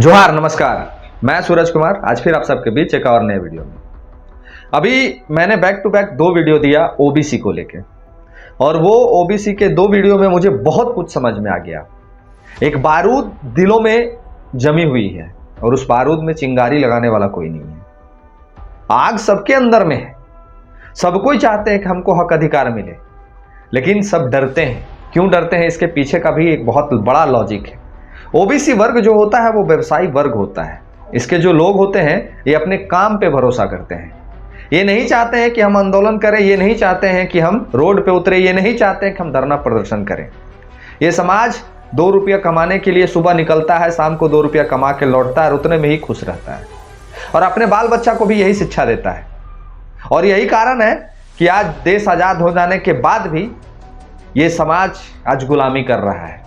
जोहार, नमस्कार। मैं सूरज कुमार आज फिर आप सबके बीच एक और नए वीडियो में। अभी मैंने बैक टू बैक 2 वीडियो दिया ओबीसी को लेके, और वो ओबीसी के 2 वीडियो में मुझे बहुत कुछ समझ में आ गया। एक बारूद दिलों में जमी हुई है और उस बारूद में चिंगारी लगाने वाला कोई नहीं है। आग सबके अंदर में है, सब कोई चाहते हैं कि हमको हक अधिकार मिले, लेकिन सब डरते हैं। क्यों डरते हैं, इसके पीछे का भी एक बहुत बड़ा लॉजिक है। ओबीसी वर्ग जो होता है वो व्यवसायी वर्ग होता है। इसके जो लोग होते हैं ये अपने काम पे भरोसा करते हैं। ये नहीं चाहते हैं कि हम आंदोलन करें, ये नहीं चाहते हैं कि हम रोड पे उतरे, ये नहीं चाहते हैं कि हम धरना प्रदर्शन करें। ये समाज 2 रुपया कमाने के लिए सुबह निकलता है, शाम को 2 रुपया कमा के लौटता है और उतने में ही खुश रहता है, और अपने बाल बच्चा को भी यही शिक्षा देता है। और यही कारण है कि आज देश आज़ाद हो जाने के बाद भी ये समाज आज गुलामी कर रहा है।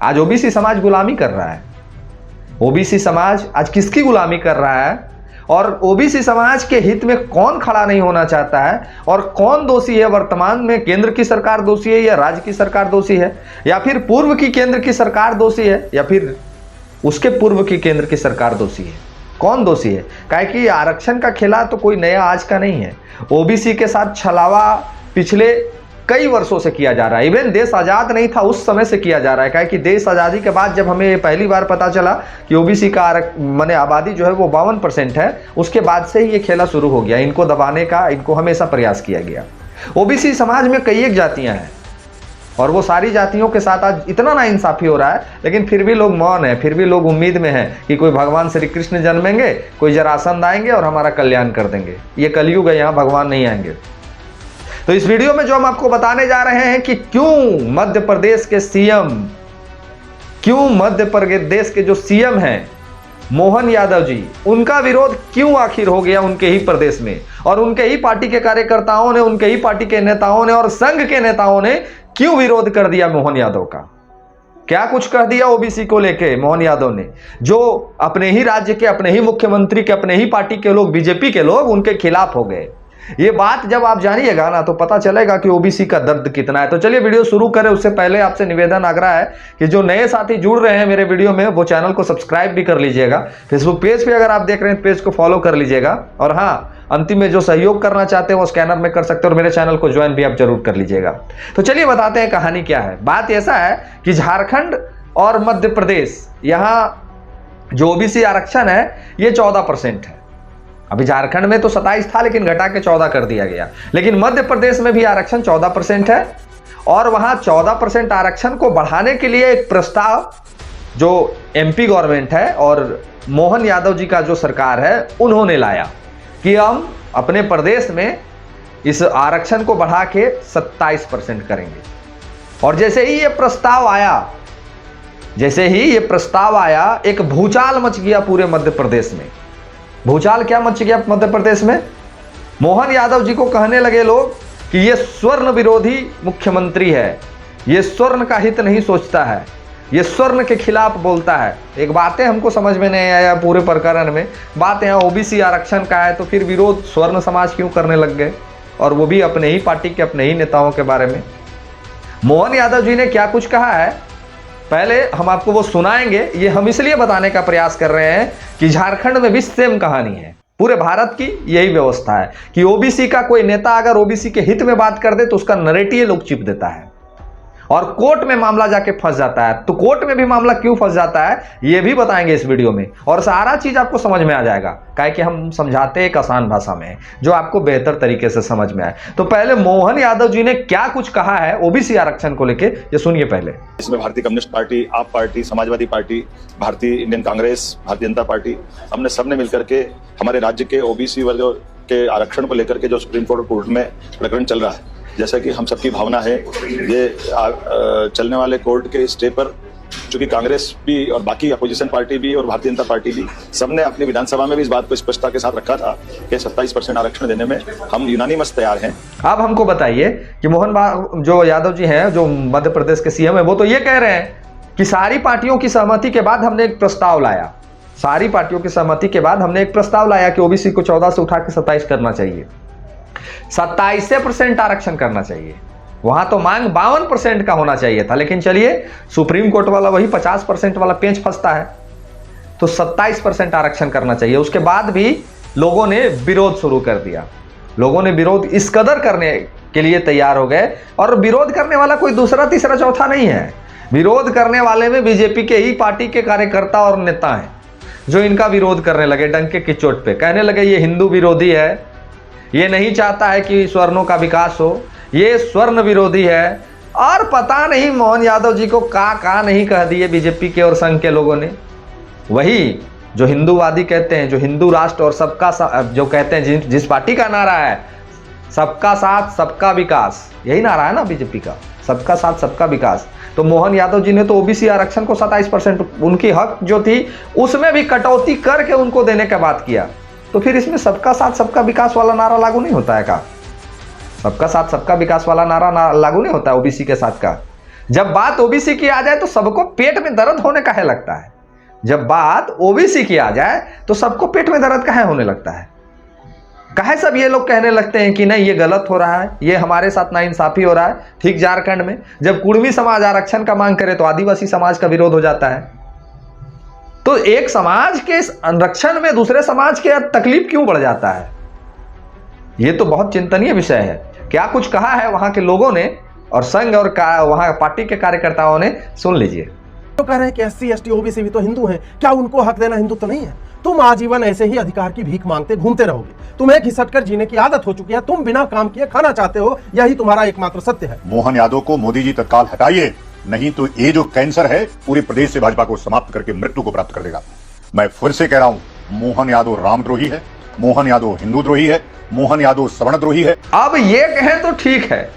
आज ओबीसी समाज गुलामी कर रहा है। ओबीसी समाज आज किसकी गुलामी कर रहा है, और ओबीसी समाज के हित में कौन खड़ा नहीं होना चाहता है, और कौन दोषी है? वर्तमान में केंद्र की सरकार दोषी है, या राज्य की सरकार दोषी है, या फिर पूर्व की केंद्र की सरकार दोषी है, या फिर उसके पूर्व की केंद्र की सरकार दोषी है? कौन दोषी है? काहे कि आरक्षण का खेला तो कोई नया आज का नहीं है। ओबीसी के साथ छलावा पिछले कई वर्षों से किया जा रहा है। इवन देश आज़ाद नहीं था उस समय से किया जा रहा है। काहे कि देश आज़ादी के बाद जब हमें पहली बार पता चला कि ओबीसी का माने आबादी जो है वो 52% है, उसके बाद से ही ये खेला शुरू हो गया। इनको दबाने का इनको हमेशा प्रयास किया गया। ओबीसी समाज में कई एक जातियां हैं, और वो सारी जातियों के साथ आज इतना नाइंसाफी हो रहा है, लेकिन फिर भी लोग मौन है, फिर भी लोग उम्मीद में हैं कि कोई भगवान श्री कृष्ण जन्मेंगे, कोई जरासंध आएंगे और हमारा कल्याण कर देंगे। ये कलयुग है, यहाँ भगवान नहीं आएंगे। तो इस वीडियो में जो हम आपको बताने जा रहे हैं कि क्यों मध्य प्रदेश के जो सीएम हैं मोहन यादव जी, उनका विरोध क्यों आखिर हो गया उनके ही प्रदेश में, और उनके ही पार्टी के कार्यकर्ताओं ने, उनके ही पार्टी के नेताओं ने और संघ के नेताओं ने क्यों विरोध कर दिया मोहन यादव का। क्या कुछ कह दिया ओबीसी को लेके मोहन यादव ने, जो अपने ही राज्य के, अपने ही मुख्यमंत्री के, अपने ही पार्टी के लोग, बीजेपी के लोग उनके खिलाफ हो गए। ये बात जब आप जानिएगा ना तो पता चलेगा कि ओबीसी का दर्द कितना है। तो चलिए वीडियो शुरू करें। उससे पहले आपसे निवेदन आग्रह है कि जो नए साथी जुड़ रहे हैं मेरे वीडियो में, वो चैनल को सब्सक्राइब भी कर लीजिएगा। फेसबुक पेज पे अगर आप देख रहे हैं पेज को फॉलो कर लीजिएगा, और हाँ, अंतिम में जो सहयोग करना चाहते हैं वो स्कैनर में कर सकते हैं, और मेरे चैनल को ज्वाइन भी आप जरूर कर लीजिएगा। तो चलिए बताते हैं कहानी क्या है। बात ऐसा है कि झारखंड और मध्य प्रदेश, यहाँ जो ओबीसी आरक्षण है ये 14% है। अभी झारखंड में तो 27 था, लेकिन घटा के 14 कर दिया गया। लेकिन मध्य प्रदेश में भी आरक्षण 14% है, और वहां 14% आरक्षण को बढ़ाने के लिए एक प्रस्ताव जो एमपी गवर्नमेंट है और मोहन यादव जी का जो सरकार है उन्होंने लाया कि हम अपने प्रदेश में इस आरक्षण को बढ़ा के 27% करेंगे। और जैसे ही ये प्रस्ताव आया, एक भूचाल मच गया पूरे मध्य प्रदेश में। भूचाल क्या मच गया मध्य प्रदेश में? मोहन यादव जी को कहने लगे लोग कि ये स्वर्ण विरोधी मुख्यमंत्री है, ये स्वर्ण का हित नहीं सोचता है, ये स्वर्ण के खिलाफ बोलता है। एक बातें हमको समझ में नहीं आया पूरे प्रकरण में। बात यहाँ ओबीसी आरक्षण का है, तो फिर विरोध स्वर्ण समाज क्यों करने लग गए, और वो भी अपने ही पार्टी के, अपने ही नेताओं के बारे में। मोहन यादव जी ने क्या कुछ कहा है पहले हम आपको वो सुनाएंगे। ये हम इसलिए बताने का प्रयास कर रहे हैं कि झारखंड में भी सेम कहानी है। पूरे भारत की यही व्यवस्था है कि ओबीसी का कोई नेता अगर ओबीसी के हित में बात कर दे तो उसका नरेटिव लोग चिप देता है, और कोर्ट में मामला जाके फंस जाता है। तो कोर्ट में भी मामला क्यों फंस जाता है ये भी बताएंगे इस वीडियो में, और सारा चीज आपको समझ में आ जाएगा। काहे कि हम समझाते एक आसान भाषा में जो आपको बेहतर तरीके से समझ में आए। तो पहले मोहन यादव जी ने क्या कुछ कहा है ओबीसी आरक्षण को लेके, ये सुनिए पहले। इसमें भारतीय कम्युनिस्ट पार्टी, आप पार्टी, समाजवादी पार्टी, भारतीय इंडियन कांग्रेस, भारतीय जनता पार्टी, हमने सबने मिलकर के हमारे राज्य के ओबीसी वर्ग के आरक्षण को लेकर के जो सुप्रीम कोर्ट में प्रकरण चल रहा है, जैसा कि हम सबकी भावना है, ये चलने वाले कोर्ट के स्टे पर चूंकि कांग्रेस भी और बाकी अपोजिशन पार्टी भी और भारतीय जनता पार्टी भी सबने अपनी विधानसभा में भी इस बात को स्पष्टता के साथ रखा था कि 27% आरक्षण देने में हम यूनानिमस तैयार हैं। अब हमको बताइए कि मोहन जो यादव जी हैं, जो मध्य प्रदेश के सीएम है, वो तो ये कह रहे हैं कि सारी पार्टियों की सहमति के बाद हमने एक प्रस्ताव लाया। सारी पार्टियों की सहमति के बाद हमने एक प्रस्ताव लाया कि ओबीसी को 14 से उठा के 27 करना चाहिए, 27% आरक्षण करना चाहिए। वहां तो मांग 52% का होना चाहिए था, लेकिन चलिए सुप्रीम कोर्ट वाला वही 50% वाला पेंच फंसता है। तो 27% आरक्षण करना चाहिए। उसके बाद भी लोगों ने विरोध शुरू कर दिया। लोगों ने विरोध इस कदर करने के लिए तैयार हो गए, और विरोध करने वाला कोई दूसरा तीसरा चौथा नहीं है। विरोध करने वाले में बीजेपी के ही पार्टी के कार्यकर्ता और नेता हैं जो इनका विरोध करने लगे डंके की चोट पे। कहने लगे ये हिंदू विरोधी है, ये नहीं चाहता है कि स्वर्णों का विकास हो, ये स्वर्ण विरोधी है। और पता नहीं मोहन यादव जी को का नहीं कह दिए बीजेपी के और संघ के लोगों ने। वही जो हिंदूवादी कहते हैं, जो हिंदू राष्ट्र और सबका जो कहते हैं, जिस पार्टी का नारा है सबका साथ सबका विकास, यही नारा है ना बीजेपी का, सबका साथ सबका विकास। तो मोहन यादव जी ने तो ओबीसी आरक्षण को 27% उनकी हक जो थी उसमें भी कटौती करके उनको देने का बात किया। तो फिर इसमें सबका साथ सबका विकास वाला नारा लागू नहीं होता है का? सबका साथ सबका विकास वाला नारा लागू नहीं होता है ओबीसी के साथ का? जब बात ओबीसी की आ जाए तो सबको पेट में दर्द होने का है लगता है। जब बात ओबीसी की आ जाए तो सबको पेट में दर्द काहे होने लगता है? काहे सब ये लोग कहने लगते हैं कि नहीं ये गलत हो रहा है, ये हमारे साथ नाइंसाफी हो रहा है। ठीक झारखंड में जब कुर्मी समाज आरक्षण का मांग करे तो आदिवासी समाज का विरोध हो जाता है। तो एक समाज के संरक्षण में दूसरे समाज के तकलीफ क्यों बढ़ जाता है? ये तो बहुत चिंतनीय विषय है। क्या कुछ कहा है वहां के लोगों ने और संघ और वहां पार्टी के कार्यकर्ताओं ने, सुन लीजिए। तो कह रहे हैं कि एससी एसटी ओबीसी भी तो हिंदू हैं, क्या उनको हक देना हिंदुत्व नहीं है? तुम आजीवन ऐसे ही अधिकार की भीख मांगते घूमते रहोगे। तुम्हें घिसट कर जीने की आदत हो चुकी है। तुम बिना काम किए खाना चाहते हो, यही तुम्हारा एकमात्र सत्य है। मोहन यादव को मोदी जी तत्काल हटाइए, नहीं तो ये जो कैंसर है पूरे प्रदेश से भाजपा को समाप्त करके मृत्यु को प्राप्त कर देगा। मैं फिर से कह रहा हूं, मोहन यादव रामद्रोही है, मोहन यादव हिंदू द्रोही है, मोहन यादव सवर्णद्रोही है। अब ये कहें तो ठीक है,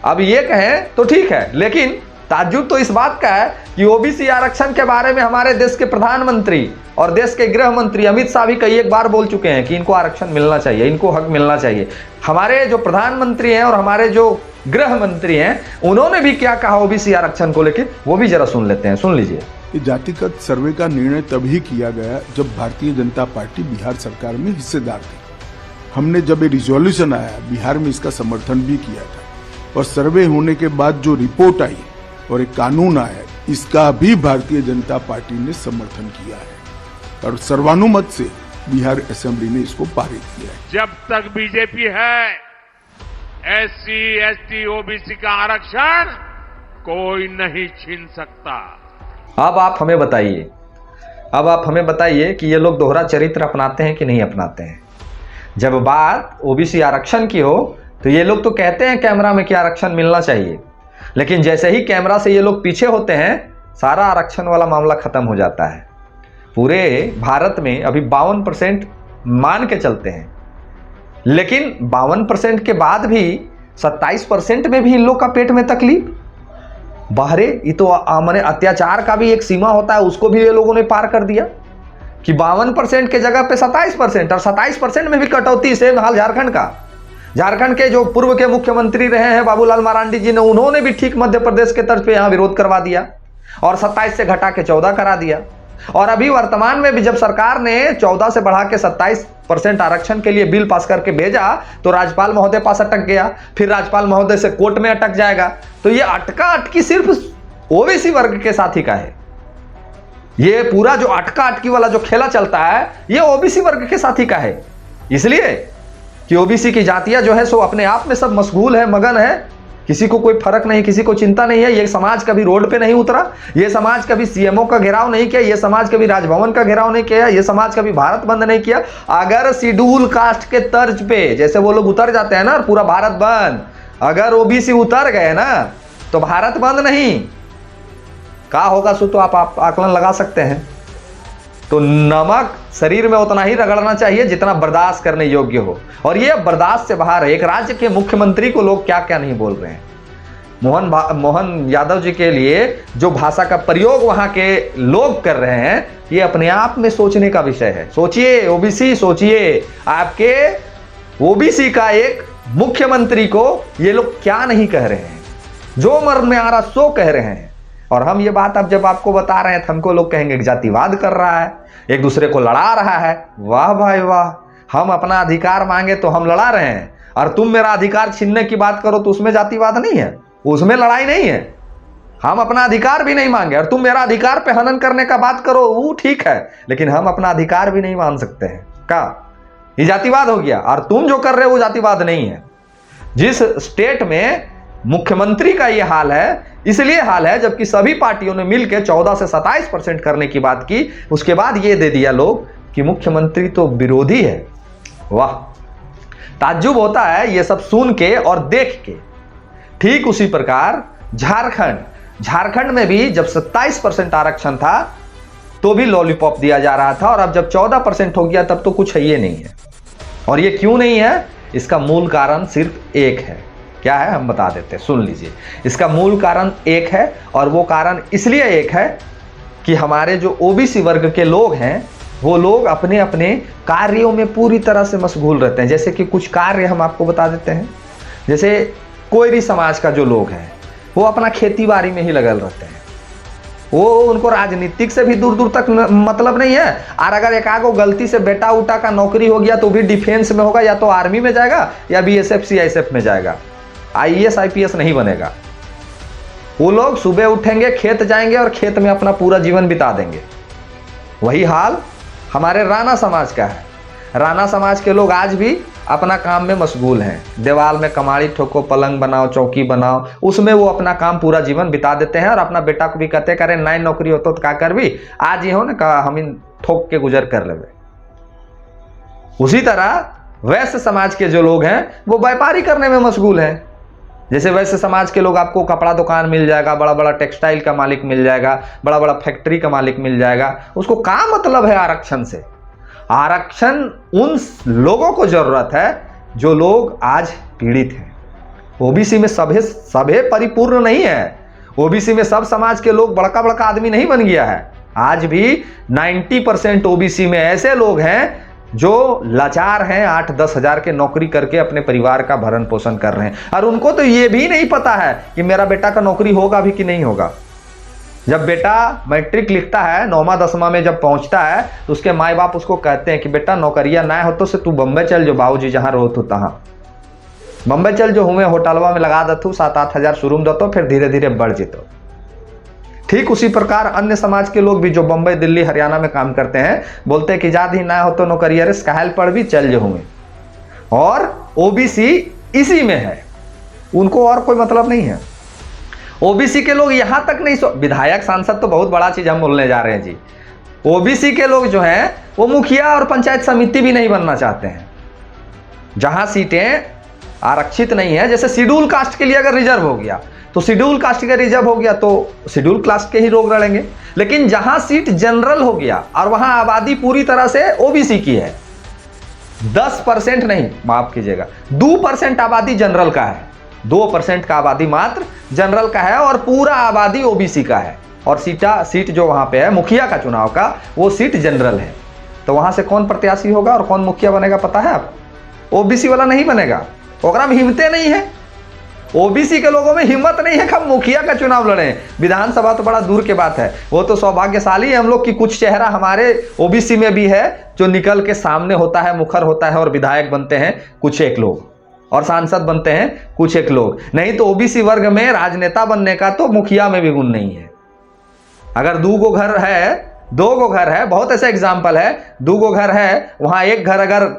अब ये कहें तो ठीक है, लेकिन ताज्जुब तो इस बात का है कि ओबीसी आरक्षण के बारे में हमारे देश के प्रधानमंत्री और देश के गृह मंत्री अमित शाह भी कई एक बार बोल चुके हैं कि इनको आरक्षण मिलना चाहिए, इनको हक मिलना चाहिए। हमारे जो प्रधानमंत्री हैं और हमारे जो गृह मंत्री हैं उन्होंने भी क्या कहा ओबीसी आरक्षण को लेकर, वो भी जरा सुन लेते हैं, सुन लीजिए। जातिगत सर्वे का निर्णय तभी किया गया जब भारतीय जनता पार्टी बिहार सरकार में हिस्सेदार थी। हमने जब ये रिजोल्यूशन आया बिहार में इसका समर्थन भी किया था, और सर्वे होने के बाद जो रिपोर्ट आई और एक कानून आया इसका भी भारतीय जनता पार्टी ने समर्थन किया है, और सर्वानुमत से बिहार असेंबली ने इसको पारित किया है। जब तक बीजेपी है एससी एसटी ओबीसी का आरक्षण कोई नहीं छीन सकता। अब आप हमें बताइए, अब आप हमें बताइए कि ये लोग दोहरा चरित्र अपनाते हैं कि नहीं अपनाते हैं? जब बात ओबीसी आरक्षण की हो तो ये लोग तो कहते हैं कैमरा में कि आरक्षण मिलना चाहिए, लेकिन जैसे ही कैमरा से ये लोग पीछे होते हैं सारा आरक्षण वाला मामला खत्म हो जाता है। पूरे भारत में अभी 52% मान के चलते हैं, लेकिन 52% के बाद भी 27% में भी इन लोग का पेट में तकलीफ। बाहरे ये तो मैंने अत्याचार का भी एक सीमा होता है, उसको भी ये लोगों ने पार कर दिया कि 52% के जगह पे 27%, और 27% में भी कटौती। सेम हाल झारखंड का। झारखंड के जो पूर्व के मुख्यमंत्री रहे हैं बाबूलाल मरांडी जी ने, उन्होंने भी ठीक मध्य प्रदेश के तर्ज पे यहां विरोध करवा दिया और 27 से घटा के 14 करा दिया। और अभी वर्तमान में भी जब सरकार ने 14 से बढ़ा के 27% आरक्षण के लिए बिल पास करके भेजा तो राज्यपाल महोदय पास अटक गया, फिर राज्यपाल महोदय से कोर्ट में अटक जाएगा। तो ये अटका अटकी सिर्फ ओबीसी वर्ग के साथ ही का है। ये पूरा जो अटका अटकी वाला जो खेला चलता है ये ओबीसी वर्ग के साथ ही का है, इसलिए कि ओबीसी की जातियां जो है सो अपने आप में सब मशगूल है, मगन है, किसी को कोई फर्क नहीं, किसी को चिंता नहीं है। ये समाज कभी रोड पे नहीं उतरा, ये समाज कभी सीएमओ का घेराव नहीं किया, ये समाज कभी राजभवन का घेराव नहीं किया, ये समाज कभी भारत बंद नहीं किया। अगर शेड्यूल कास्ट के तर्ज पे जैसे वो लोग उतर जाते हैं ना, पूरा भारत बंद, अगर ओबीसी उतर गए ना तो भारत बंद नहीं, क्या होगा सो तो आप आकलन लगा सकते हैं। तो नमक शरीर में उतना ही रगड़ना चाहिए जितना बर्दाश्त करने योग्य हो, और ये बर्दाश्त से बाहर है। एक राज्य के मुख्यमंत्री को लोग क्या क्या नहीं बोल रहे हैं। मोहन यादव जी के लिए जो भाषा का प्रयोग वहां के लोग कर रहे हैं ये अपने आप में सोचने का विषय है। सोचिए ओबीसी, सोचिए आपके ओबीसी का एक मुख्यमंत्री को ये लोग क्या नहीं कह रहे हैं, जो मन में आ रहा सो कह रहे हैं। और हम ये बात अब जब आपको बता रहे हैं तो हमको लोग कहेंगे कि जातिवाद कर रहा है, एक दूसरे को लड़ा रहा है। वाह भाई वाह, हम अपना अधिकार मांगे तो हम लड़ा रहे हैं, और तुम मेरा अधिकार छीनने की बात करो तो उसमें जातिवाद नहीं है, उसमें लड़ाई नहीं है। हम अपना अधिकार भी नहीं मांगे, और तुम मेरा अधिकार पे हनन करने का बात करो वो ठीक है, लेकिन हम अपना अधिकार भी नहीं मान सकते हैं। क्या ये जातिवाद हो गया? और तुम जो कर रहे हो वो जातिवाद नहीं है। जिस स्टेट में मुख्यमंत्री का ये हाल है, इसलिए हाल है जबकि सभी पार्टियों ने मिलकर 14 से 27% करने की बात की, उसके बाद ये दे दिया लोग कि मुख्यमंत्री तो विरोधी है। वाह, ताज्जुब होता है ये सब सुन के और देख के। ठीक उसी प्रकार झारखंड में भी जब 27% आरक्षण था तो भी लॉलीपॉप दिया जा रहा था, और अब जब 14% हो गया तब तो कुछ है ये नहीं है। और ये क्यों नहीं है? इसका मूल कारण सिर्फ एक है। क्या है हम बता देते हैं, सुन लीजिए। इसका मूल कारण एक है, और वो कारण इसलिए एक है कि हमारे जो ओबीसी वर्ग के लोग हैं वो लोग अपने अपने कार्यों में पूरी तरह से मशगूल रहते हैं। जैसे कि कुछ कार्य हम आपको बता देते हैं। जैसे कोयरी समाज का जो लोग हैं वो अपना खेती बाड़ी में ही लगल रहते हैं, वो उनको राजनीतिक से भी दूर दूर तक मतलब नहीं है। और अगर एकागो गलती से बेटा उटा का नौकरी हो गया तो भी डिफेंस में होगा, या तो आर्मी में जाएगा या बीएसएफ सीआईएसएफ में जाएगा, आईएएस आईपीएस नहीं बनेगा। वो लोग सुबह उठेंगे, खेत जाएंगे और खेत में अपना पूरा जीवन बिता देंगे। वही हाल हमारे राणा समाज का है। राणा समाज के लोग आज भी अपना काम में मशगूल हैं। दीवार में कमाड़ी ठोको, पलंग बनाओ, चौकी बनाओ, उसमें वो अपना काम पूरा जीवन बिता देते हैं। और अपना बेटा को भी कहते करें नई नौकरी हो तो क्या कर भी, आज ही हो ना कहा हम इन ठोक के गुजर कर लेवे। उसी तरह वैश्य समाज के जो लोग हैं वो व्यापारी करने में मशगूल हैं। जैसे वैश्य समाज के लोग, आपको कपड़ा दुकान मिल जाएगा, बड़ा बड़ा टेक्सटाइल का मालिक मिल जाएगा, बड़ा बड़ा फैक्ट्री का मालिक मिल जाएगा। उसको क्या मतलब है आरक्षण से? आरक्षण उन लोगों को जरूरत है जो लोग आज पीड़ित हैं। ओबीसी में सभे परिपूर्ण नहीं है। ओबीसी में सब समाज के लोग बड़का बड़का आदमी नहीं बन गया है। आज भी 90% ओबीसी में ऐसे लोग हैं जो लाचार हैं, 8-10 हजार के नौकरी करके अपने परिवार का भरण पोषण कर रहे हैं। और उनको तो ये भी नहीं पता है कि मेरा बेटा का नौकरी होगा भी कि नहीं होगा। जब बेटा मैट्रिक लिखता है, 9वां 10वां में जब पहुंचता है तो उसके माए बाप उसको कहते हैं कि बेटा नौकरिया ना हो तो से तू बम्बई चल जो, बाबूजी जहां रहो तू तहां बम्बई चल जो, हुए होटलवा में लगा दतू, 7-8 हजार शुरू में दतो, फिर धीरे धीरे बढ़ जितो। ठीक उसी प्रकार अन्य समाज के लोग भी जो बम्बई दिल्ली हरियाणा में काम करते हैं बोलते हैं कि जाद ही ना हो तो नौकरिया रे कहल पड़ भी चल जो हुए। और ओबीसी इसी में है, उनको और कोई मतलब नहीं है। ओबीसी के लोग यहां तक नहीं, विधायक सांसद तो बहुत बड़ा चीज हम बोलने जा रहे हैं जी। ओबीसी के लोग जो हैं वो मुखिया और पंचायत समिति भी नहीं बनना चाहते हैं। जहां सीटें आरक्षित नहीं है, जैसे शेड्यूल कास्ट के लिए अगर रिजर्व हो गया तो शेड्यूल कास्ट का रिजर्व हो गया तो शेड्यूल कास्ट के ही लोग लड़ेंगे। लेकिन जहां सीट जनरल हो गया और वहां आबादी पूरी तरह से ओबीसी की है, 10% नहीं, माफ कीजिएगा 2% आबादी जनरल का है, 2% का आबादी मात्र जनरल का है और पूरा आबादी ओबीसी का है। और सीट जो वहां पे है मुखिया का चुनाव का, वो सीट जनरल है। तो वहां से कौन प्रत्याशी होगा और कौन मुखिया बनेगा पता है आपको? ओबीसी वाला नहीं बनेगा, ओकरा में हिम्मतें नहीं है। ओबीसी के लोगों में हिम्मत नहीं है कि हम मुखिया का चुनाव लड़ें। विधानसभा तो बड़ा दूर की बात है, वो तो सौभाग्यशाली है हम लोग की कुछ चेहरा हमारे ओबीसी में भी है जो निकल के सामने होता है, मुखर होता है और विधायक बनते हैं कुछ एक लोग, और सांसद बनते हैं कुछ एक लोग। नहीं तो ओबीसी वर्ग में राजनेता बनने का तो मुखिया में भी गुण नहीं है। अगर 2 घर है, 2 घर है, बहुत ऐसे एग्जाम्पल है, 2 घर है, वहां एक घर अगर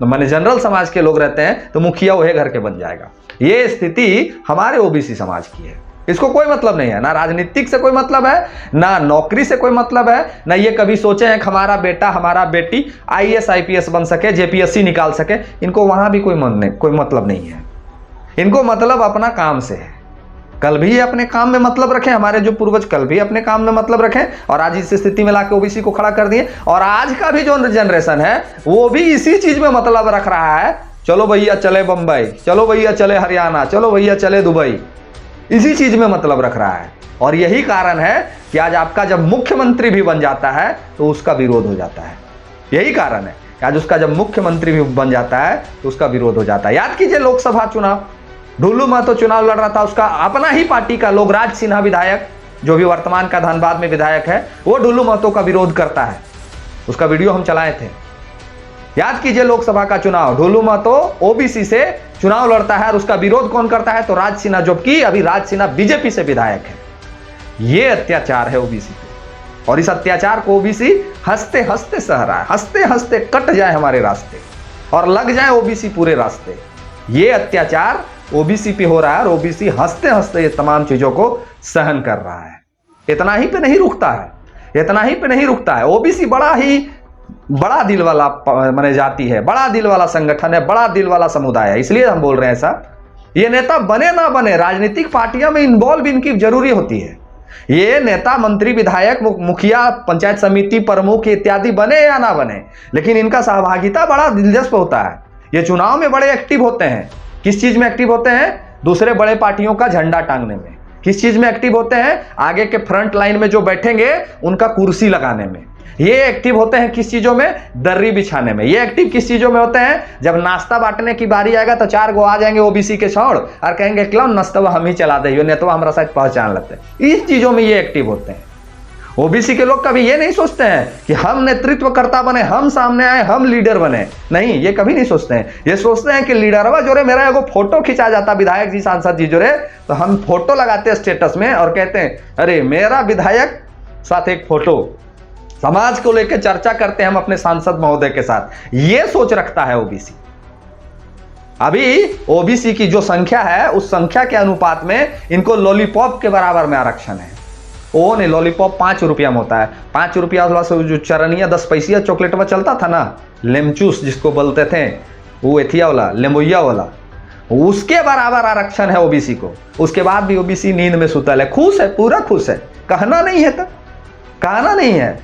माने जनरल समाज के लोग रहते हैं तो मुखिया वही घर के बन जाएगा। ये स्थिति हमारे ओबीसी समाज की है। इसको कोई मतलब नहीं है, ना राजनीतिक से कोई मतलब है, ना नौकरी से कोई मतलब है, ना ये कभी सोचे हैं कि हमारा बेटा हमारा बेटी आईएएस आईपीएस बन सके, जेपीएससी निकाल सके। इनको वहां भी कोई मतलब नहीं है। इनको मतलब अपना काम से है। कल भी अपने काम में मतलब रखें, हमारे जो पूर्वज कल भी अपने काम में मतलब रखें और आज इस स्थिति में लाके ओबीसी को खड़ा कर दिए। और आज का भी जो जनरेशन है वो भी इसी चीज में मतलब रख रहा है। चलो भैया चले बंबई, चलो भैया चले हरियाणा, चलो भैया चले दुबई, इसी चीज में मतलब रख रहा है। और यही कारण है कि आज आपका जब मुख्यमंत्री भी बन जाता है तो उसका विरोध हो जाता है। यही कारण है कि आज उसका जब मुख्यमंत्री भी बन जाता है तो उसका विरोध हो जाता है। याद कीजिए लोकसभा चुनाव, ढुल्लू महतो चुनाव लड़ रहा था, उसका अपना ही पार्टी का लोकराज सिन्हा विधायक जो भी वर्तमान का धनबाद में विधायक है, वो ढुल्लू महतो का विरोध करता है। उसका वीडियो हम चलाए थे। याद कीजिए लोकसभा का चुनाव, ढुल्लू महतो ओबीसी से चुनाव लड़ता है और उसका विरोध कौन करता है? तो राज सिन्हा, जबकि अभी राज सिन्हा बीजेपी से विधायक है। ये अत्याचार है ओबीसी पे, और इस अत्याचार को ओबीसी हंसते हंसते सह रहा है। हंसते हंसते कट जाए हमारे रास्ते और लग जाए ओबीसी पूरे रास्ते। ये अत्याचार ओबीसी पे हो रहा है और ओबीसी हंसते हंसते ये तमाम चीजों को सहन कर रहा है। इतना ही पे नहीं रुकता है, इतना ही पे नहीं रुकता है। ओबीसी बड़ा दिल वाला माने जाति है, बड़ा दिल वाला संगठन है, बड़ा दिल वाला समुदाय है। इसलिए हम बोल रहे हैं साहब, ये नेता बने ना बने, राजनीतिक पार्टियों में इन्वॉल्व इनकी जरूरी होती है। ये नेता, मंत्री, विधायक, मुखिया, पंचायत समिति प्रमुख इत्यादि बने या ना बने, लेकिन इनका सहभागिता बड़ा दिलचस्प होता है। ये चुनाव में बड़े एक्टिव होते हैं। किस चीज में एक्टिव होते हैं? दूसरे बड़े पार्टियों का झंडा टांगने में। किस चीज में एक्टिव होते हैं? आगे के फ्रंट लाइन में जो बैठेंगे उनका कुर्सी लगाने में। ये एक्टिव होते हैं किस चीजों में? दर्री बिछाने में। ये एक्टिव किस चीजों में होते हैं? जब नाश्ता बांटने की बारी आएगा तो 4 गो आ जाएंगे ओबीसी के छोड़ और कहेंगे क्यों नाश्ता हम ही चला दे, नेता हमारा शायद पहचान लेते हैं। इस चीजों में ये एक्टिव होते हैं। ओबीसी के लोग कभी ये नहीं सोचते हैं कि हम नेतृत्वकर्ता बने, हम सामने आए, हम लीडर बने। नहीं, ये कभी नहीं सोचते हैं। ये सोचते हैं कि लीडरवा जोरे मेरा एगो फोटो खिंचा जाता, विधायक जी, सांसद जी जोरे, तो हम फोटो लगाते हैं स्टेटस में और कहते हैं अरे मेरा विधायक साथ एक फोटो, समाज को लेकर चर्चा करते हैं हम अपने सांसद महोदय के साथ। ये सोच रखता है ओबीसी। अभी ओबीसी की जो संख्या है उस संख्या के अनुपात में इनको लॉलीपॉप के बराबर में आरक्षण है। ओ नहीं, लॉलीपॉप 5 रुपया में होता है। 5 रुपया वाला जो चरनिया 10 पैसिया चॉकलेट में चलता था ना, लेमचूस जिसको बोलते थे, वो एथिया वाला, लेमोइया वाला, उसके बराबर आरक्षण है ओबीसी को। उसके बाद भी ओबीसी नींद में सुतल है, खुश है, पूरा खुश है। कहना नहीं है, तो कहना नहीं है।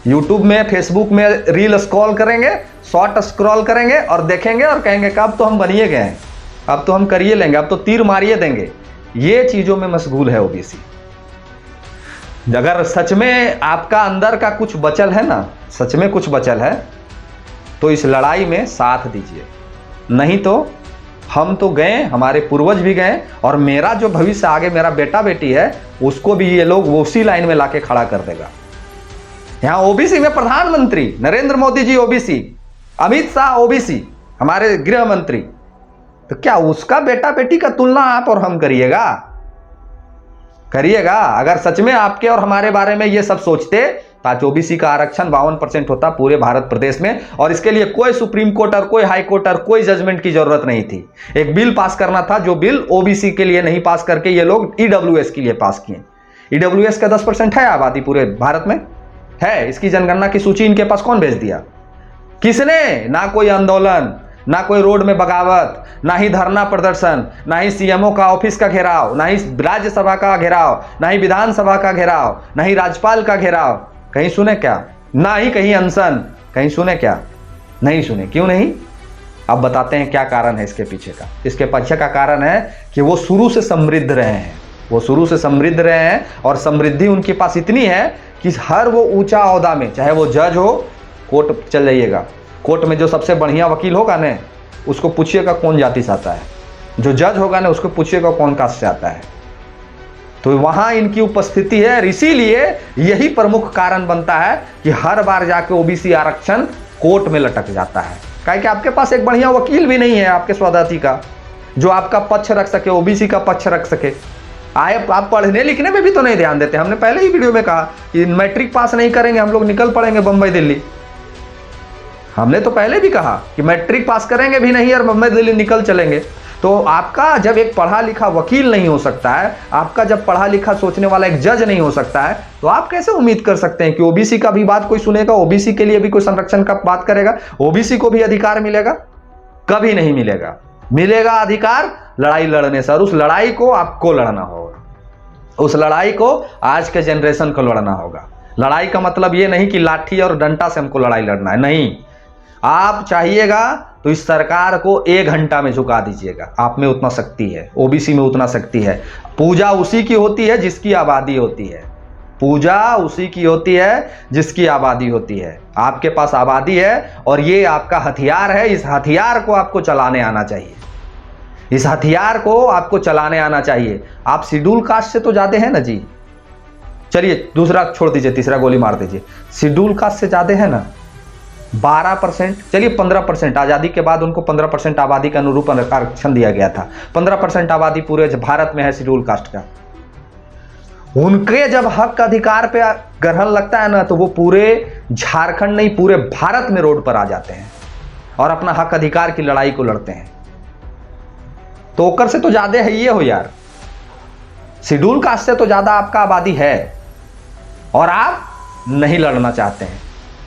यूट्यूब में, फेसबुक में रील स्क्रॉल करेंगे, शॉर्ट स्क्रॉल करेंगे और देखेंगे और कहेंगे कि अब तो हम बनिए गए हैं, अब तो हम करिए लेंगे, अब तो तीर मारिए देंगे। ये चीजों में मशगूल है ओबीसी। अगर सच में आपका अंदर का कुछ बचल है ना, सच में कुछ बचल है, तो इस लड़ाई में साथ दीजिए। नहीं तो हम तो गए, हमारे पूर्वज भी गए, और मेरा जो भविष्य आगे मेरा बेटा बेटी है उसको भी ये लोग उसी लाइन में लाके खड़ा कर देगा। यहां ओबीसी में प्रधानमंत्री नरेंद्र मोदी जी ओबीसी, अमित शाह ओबीसी, हमारे गृह मंत्री, तो क्या उसका बेटा बेटी का तुलना आप और हम करिएगा? अगर सच में आपके और हमारे बारे में ये सब सोचते तो आज ओबीसी का आरक्षण 52% होता पूरे भारत प्रदेश में, और इसके लिए कोई सुप्रीम कोर्ट और कोई हाई कोर्ट और कोई जजमेंट की जरूरत नहीं थी। एक बिल पास करना था, जो बिल ओबीसी के लिए नहीं पास करके ये लोग ईडब्ल्यूएस के लिए पास किए। ईडब्ल्यूएस का 10% है आबादी पूरे भारत में है। इसकी जनगणना की सूची इनके पास कौन भेज दिया? किसने? ना कोई आंदोलन, ना कोई रोड में बगावत, ना ही धरना प्रदर्शन, ना ही सीएमओ का ऑफिस का घेराव, ना ही राज्यसभा का घेराव, ना ही विधानसभा का घेराव, ना ही राज्यपाल का घेराव। कहीं सुने क्या? ना ही कहीं अनशन, कहीं सुने क्या? नहीं सुने। क्यों नहीं? अब बताते हैं क्या कारण है इसके पीछे का। इसके पीछे का कारण है कि वो शुरू से समृद्ध रहे हैं। वो शुरू से समृद्ध रहे हैं और समृद्धि उनके पास इतनी है कि हर वो ऊंचा ओहदा में, चाहे वो जज हो, कोर्ट चल जाइएगा, कोर्ट में जो सबसे बढ़िया वकील होगा ना, उसको पूछिएगा कौन जाति से आता है। जो जज होगा ना, उसको पूछिएगा कौन कास्ट से आता है। तो वहां इनकी उपस्थिति है। इसीलिए यही प्रमुख कारण बनता है कि हर बार जाके ओबीसी आरक्षण कोर्ट में लटक जाता है। काहे कि आपके पास एक बढ़िया वकील भी नहीं है आपके स्वजाति का, जो आपका पक्ष रख सके, ओबीसी का पक्ष रख सके। आप पढ़ने लिखने में भी तो नहीं ध्यान देते। हमने पहले ही वीडियो में कहा कि मैट्रिक पास नहीं करेंगे हम लोग, निकल पड़ेंगे बंबई दिल्ली। हमने तो पहले भी कहा कि मैट्रिक पास करेंगे भी नहीं और बंबई दिल्ली निकल चलेंगे। तो आपका जब एक पढ़ा लिखा वकील नहीं हो सकता है, आपका जब पढ़ा लिखा सोचने वाला एक जज नहीं हो सकता है, तो आप कैसे उम्मीद कर सकते हैं कि ओबीसी का भी बात कोई सुनेगा, ओबीसी के लिए भी कोई संरक्षण का बात करेगा, ओबीसी को भी अधिकार मिलेगा? कभी नहीं मिलेगा। मिलेगा अधिकार लड़ाई लड़ने से, और उस लड़ाई को आपको लड़ना होगा। उस लड़ाई को आज के जनरेशन को लड़ना होगा। लड़ाई का मतलब ये नहीं कि लाठी और डंडा से हमको लड़ाई लड़ना है, नहीं। आप चाहिएगा तो इस सरकार को 1 घंटा में झुका दीजिएगा। आप में उतना शक्ति है, ओबीसी में उतना शक्ति है। पूजा उसी की होती है जिसकी आबादी होती है। पूजा उसी की होती है जिसकी आबादी होती है। आपके पास आबादी है और ये आपका हथियार है। इस हथियार को आपको चलाने आना चाहिए। इस हथियार को आपको चलाने आना चाहिए। आप शेड्यूल कास्ट से तो ज्यादा है ना जी। चलिए दूसरा छोड़ दीजिए, तीसरा गोली मार दीजिए। शेड्यूल कास्ट से ज्यादा है ना 12%, चलिए 15%। आज़ादी के बाद उनको 15% आबादी का अनुरूप आरक्षण दिया गया था। 15% आबादी पूरे भारत में है शेड्यूल कास्ट का। उनके जब हक अधिकार पे ग्रहण लगता है ना, तो वो पूरे झारखंड नहीं पूरे भारत में रोड पर आ जाते हैं और अपना हक अधिकार की लड़ाई को लड़ते हैं। तो ओकर से तो ज्यादा है ये हो यार, शेड्यूल कास्ट से तो ज्यादा आपका आबादी है और आप नहीं लड़ना चाहते हैं।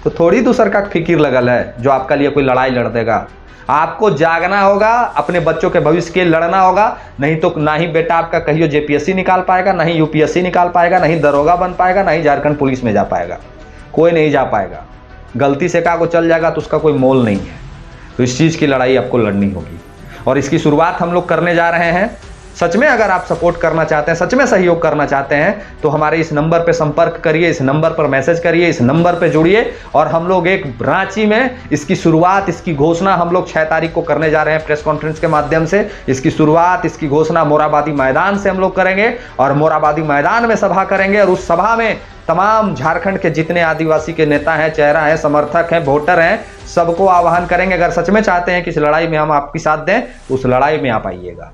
तो थोड़ी दूसर का फिक्र लगल है जो आपका लिए कोई लड़ाई लड़ देगा। आपको जागना होगा, अपने बच्चों के भविष्य के लिए लड़ना होगा, नहीं तो ना ही बेटा आपका कहियो जेपीएससी निकाल पाएगा, ना ही यूपीएससी निकाल पाएगा, ना ही दरोगा बन पाएगा, ना ही झारखंड पुलिस में जा पाएगा। कोई नहीं जा पाएगा। गलती से का को चल जाएगा तो उसका कोई मोल नहीं है। तो इस चीज की लड़ाई आपको लड़नी होगी और इसकी शुरुआत हम लोग करने जा रहे हैं। सच में अगर आप सपोर्ट करना चाहते हैं, सच में सहयोग करना चाहते हैं, तो हमारे इस नंबर पे संपर्क करिए, इस नंबर पर मैसेज करिए, इस नंबर पे जुड़िए और हम लोग एक रांची में इसकी शुरुआत, इसकी घोषणा हम लोग 6 तारीख को करने जा रहे हैं प्रेस कॉन्फ्रेंस के माध्यम से। इसकी शुरुआत, इसकी घोषणा मोराबादी मैदान से हम लोग करेंगे और मोराबादी मैदान में सभा करेंगे और उस सभा में तमाम झारखंड के जितने आदिवासी के नेता हैं, चेहरा हैं, समर्थक हैं, वोटर हैं, सबको आह्वान करेंगे। अगर सच में चाहते हैं कि इस लड़ाई में हम आपकी साथ दें, उस लड़ाई में आप आइएगा।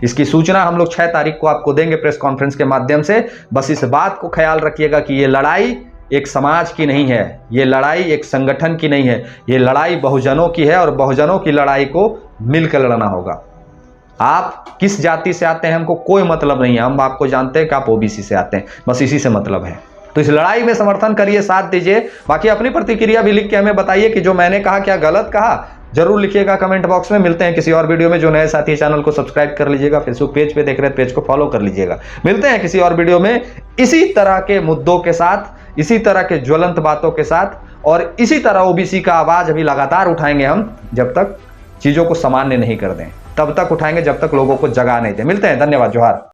इसकी सूचना हम लोग 6 तारीख को आपको देंगे प्रेस कॉन्फ्रेंस के माध्यम से। बस इस बात को ख्याल रखिएगा कि ये लड़ाई एक समाज की नहीं है, ये लड़ाई एक संगठन की नहीं है, ये लड़ाई बहुजनों की है और बहुजनों की लड़ाई को मिलकर लड़ना होगा। आप किस जाति से आते हैं हमको कोई मतलब नहीं है, हम आपको जानते हैं कि आप ओबीसी से आते हैं, बस इसी से मतलब है। तो इस लड़ाई में समर्थन करिए, साथ दीजिए। बाकी अपनी प्रतिक्रिया भी लिख के हमें बताइए कि जो मैंने कहा क्या गलत कहा, जरूर लिखिएगा कमेंट बॉक्स में। मिलते हैं किसी और वीडियो में। जो नए साथी चैनल को सब्सक्राइब कर लीजिएगा, फेसबुक पेज पे देख रहे हैं पेज को फॉलो कर लीजिएगा। मिलते हैं किसी और वीडियो में इसी तरह के मुद्दों के साथ, इसी तरह के ज्वलंत बातों के साथ और इसी तरह ओबीसी का आवाज अभी लगातार उठाएंगे हम, जब तक चीजों को सामान्य नहीं कर दें, तब तक उठाएंगे जब तक लोगों को जगा नहीं दें। मिलते हैं, धन्यवाद, जोहार।